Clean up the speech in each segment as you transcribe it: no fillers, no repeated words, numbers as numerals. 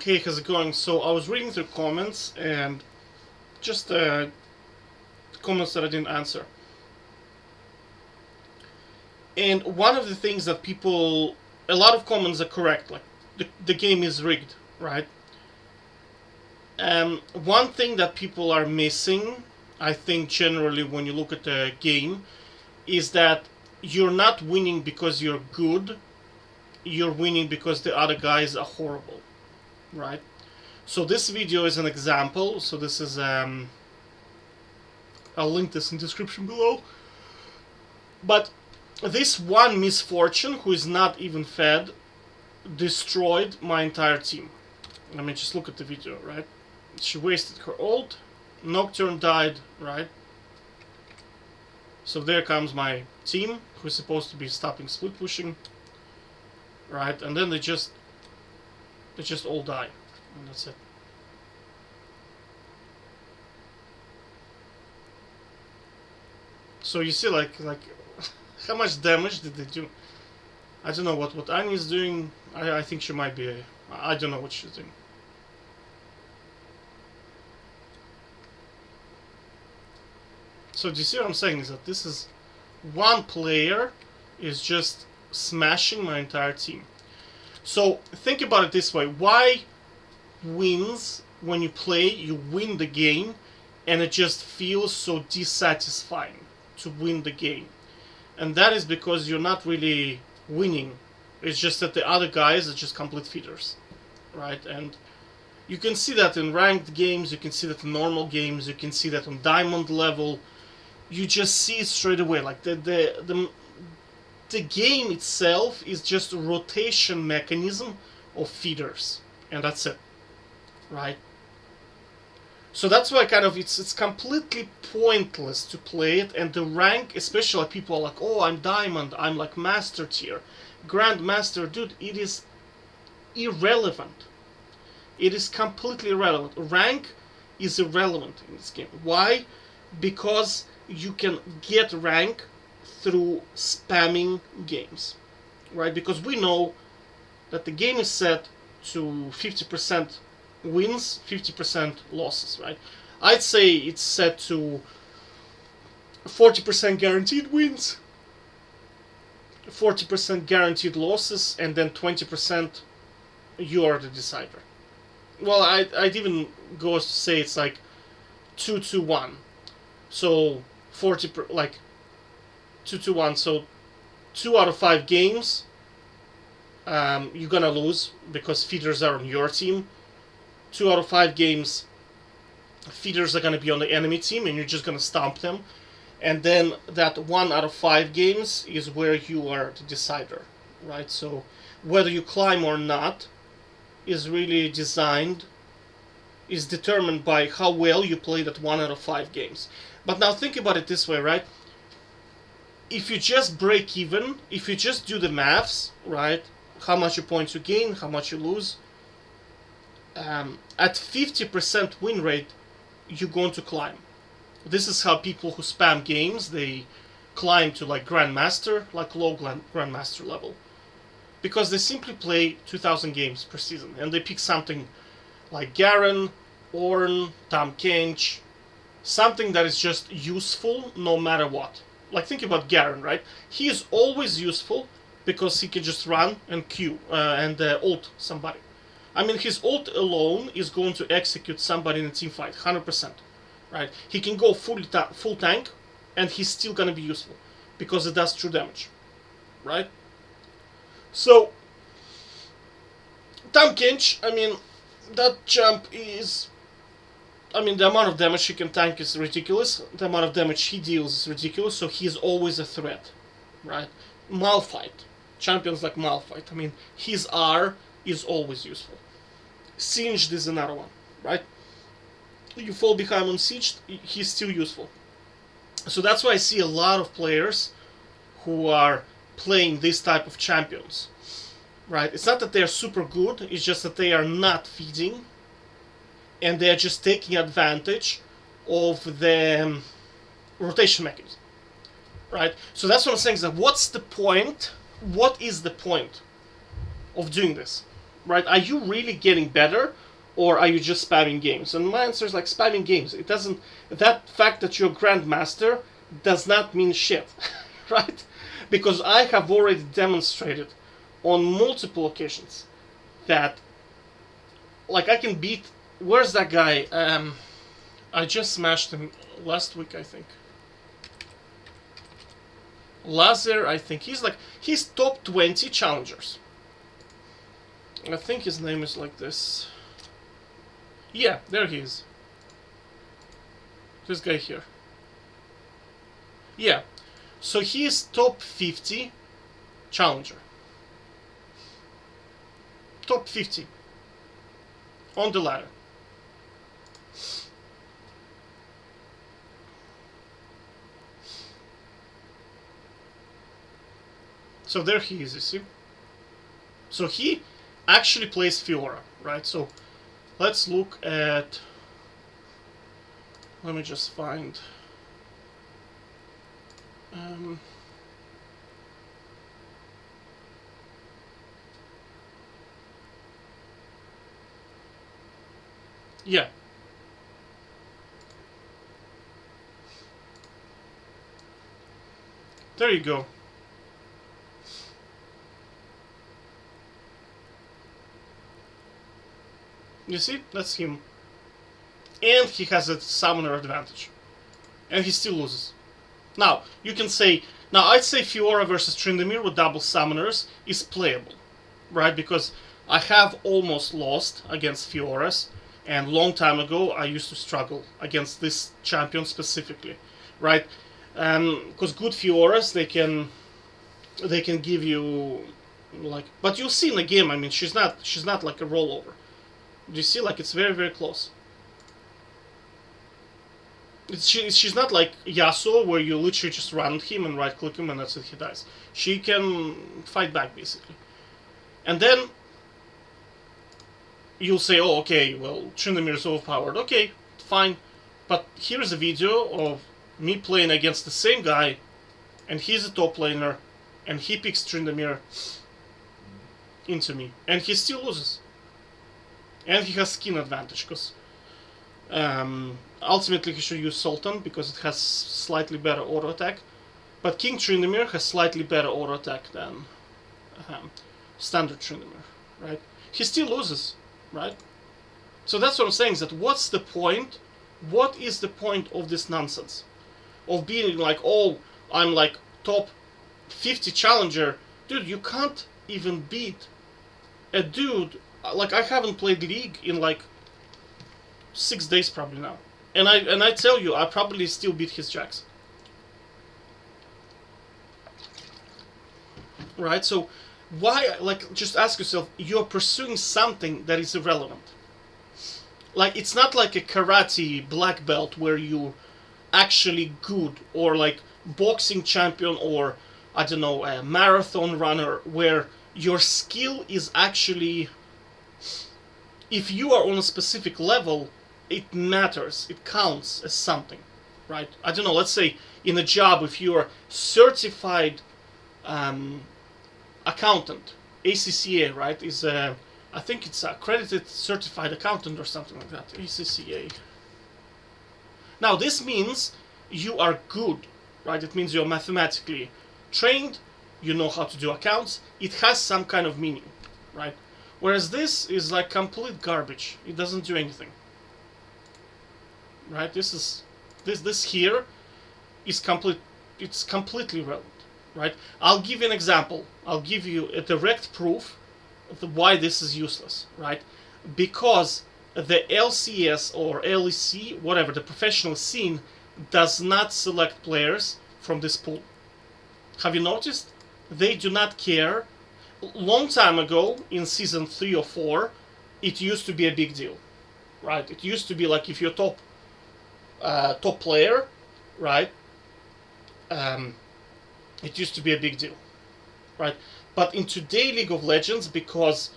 Hey, how's it going? So I was reading through comments and just comments that I didn't answer. And one of the things that a lot of comments are correct, like the game is rigged, right? One thing that people are missing, I think generally when you look at the game, is that you're not winning because you're good, you're winning because the other guys are horrible, right? So this video is an example. So this is I'll link this in the description below. But this one misfortune, who is not even fed, destroyed my entire team. I mean, just look at the video, right? She wasted her ult, Nocturne died, right? So there comes my team, who's supposed to be stopping split pushing, right? And then they just all die, and that's it. So you see, like how much damage did they do? I don't know what Annie's doing. I think she might be. I don't know what she's doing. So do you see what I'm saying? Is that this is one player is just smashing my entire team. So think about it this way: why wins when you play? You win the game, and it just feels so dissatisfying to win the game. And that is because you're not really winning. It's just that the other guys are just complete feeders, right? And you can see that in ranked games, you can see that in normal games, you can see that on diamond level. You just see it straight away. Like the game itself is just a rotation mechanism of feeders, and that's it, right? So that's why kind of it's completely pointless to play it. And the rank, especially like people are like, oh, I'm diamond, I'm like master tier, grandmaster. Dude, it is irrelevant. It is completely irrelevant. Rank is irrelevant in this game. Why? Because you can get rank through spamming games, right? Because we know that the game is set to 50% wins, 50% losses, right? I'd say it's set to 40% guaranteed wins, 40% guaranteed losses, and then 20% you are the decider. Well, I'd even go as to say it's like 2-1. So 2-1. So 2 out of 5 games you're gonna lose because feeders are on your team. 2 out of 5 games feeders are gonna be on the enemy team, and you're just gonna stomp them. And then that 1 out of 5 games is where you are the decider, right? So whether you climb or not is really is determined by how well you play that 1 out of 5 games. But now think about it this way, right? If you just break even, if you just do the maths, right? How much points you gain, how much you lose. At 50% win rate, you're going to climb. This is how people who spam games, they climb to like Grandmaster, like low Grandmaster level. Because they simply play 2,000 games per season, and they pick something like Garen, Ornn, Tahm Kench, something that is just useful no matter what. Like think about Garen, right? He is always useful because he can just run and Q and ult somebody. I mean, his ult alone is going to execute somebody in a team fight, 100%, right? He can go full tank, and he's still gonna be useful because it does true damage, right? So Tahm Kench, I mean, that jump is, I mean, the amount of damage he can tank is ridiculous. The amount of damage he deals is ridiculous. So he's always a threat, right? Malphite, champions like Malphite. I mean, his R is always useful. Singed is another one, right? You fall behind on Sieged, he's still useful. So that's why I see a lot of players who are playing this type of champions, right? It's not that they're super good, it's just that they are not feeding, and they're just taking advantage of the rotation mechanism, right? So that's what I'm saying, is that what's the point? What is the point of doing this, right? Are you really getting better, or are you just spamming games? And my answer is like spamming games. It doesn't. That fact that you're grandmaster does not mean shit, right? Because I have already demonstrated on multiple occasions that, like, I can beat. Where's that guy? I just smashed him last week, I think. Lazer, I think he's top 20 challengers. I think his name is like this. Yeah, there he is. This guy here. Yeah. So he is top 50 challenger. Top 50. On the ladder. So there he is, you see? So he actually plays Fiora, right? So let's look at... Let me just find... yeah. There you go. You see? That's him. And he has a summoner advantage. And he still loses. Now, you can say... Now, I'd say Fiora versus Tryndamere with double summoners is playable. Right? Because I have almost lost against Fioras. And long time ago, I used to struggle against this champion specifically. Right? Because good Fioras, they can give you... like... But you'll see in the game, I mean, she's not like a rollover. Do you see? Like, it's very, very close. She's not like Yasuo, where you literally just run him and right-click him and that's it, he dies. She can fight back, basically. And then you'll say, oh, okay, well, Tryndamere is overpowered. Okay, fine. But here's a video of me playing against the same guy, and he's a top laner, and he picks Tryndamere into me. And he still loses. And he has skin advantage, because ultimately he should use Sultan, because it has slightly better auto attack. But King Tryndamere has slightly better auto attack than standard Tryndamere, right? He still loses, right? So that's what I'm saying, is that what's the point? What is the point of this nonsense? Of being like, oh, I'm like top 50 challenger. Dude, you can't even beat a dude. Like, I haven't played League in like 6 days probably now. And I tell you, I probably still beat his Jax. Right? So, why, like, just ask yourself, you're pursuing something that is irrelevant. Like, it's not like a karate black belt where you actually good, or like boxing champion, or, I don't know, a marathon runner, where your skill is actually... If you are on a specific level, it matters. It counts as something, right? I don't know, let's say in a job, if you're certified accountant, ACCA, right, is I think it's accredited certified accountant or something like that, ACCA. Now, this means you are good, right? It means you're mathematically trained, you know how to do accounts, it has some kind of meaning, right? Whereas this is like complete garbage. It doesn't do anything. Right? This here is it's completely relevant. Right? I'll give you an example. I'll give you a direct proof of why this is useless. Right? Because the LCS or LEC, whatever, the professional scene, does not select players from this pool. Have you noticed? They do not care. Long time ago, in season 3 or 4, it used to be a big deal, right? It used to be like, if you're top player, right? It used to be a big deal, right? But in today League of Legends, because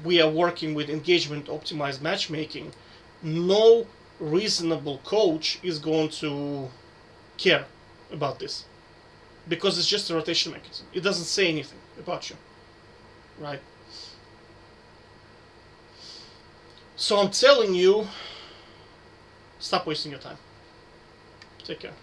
we are working with engagement optimized matchmaking, no reasonable coach is going to care about this, because it's just a rotation mechanism. It doesn't say anything about you. Right. So I'm telling you, stop wasting your time. Take care.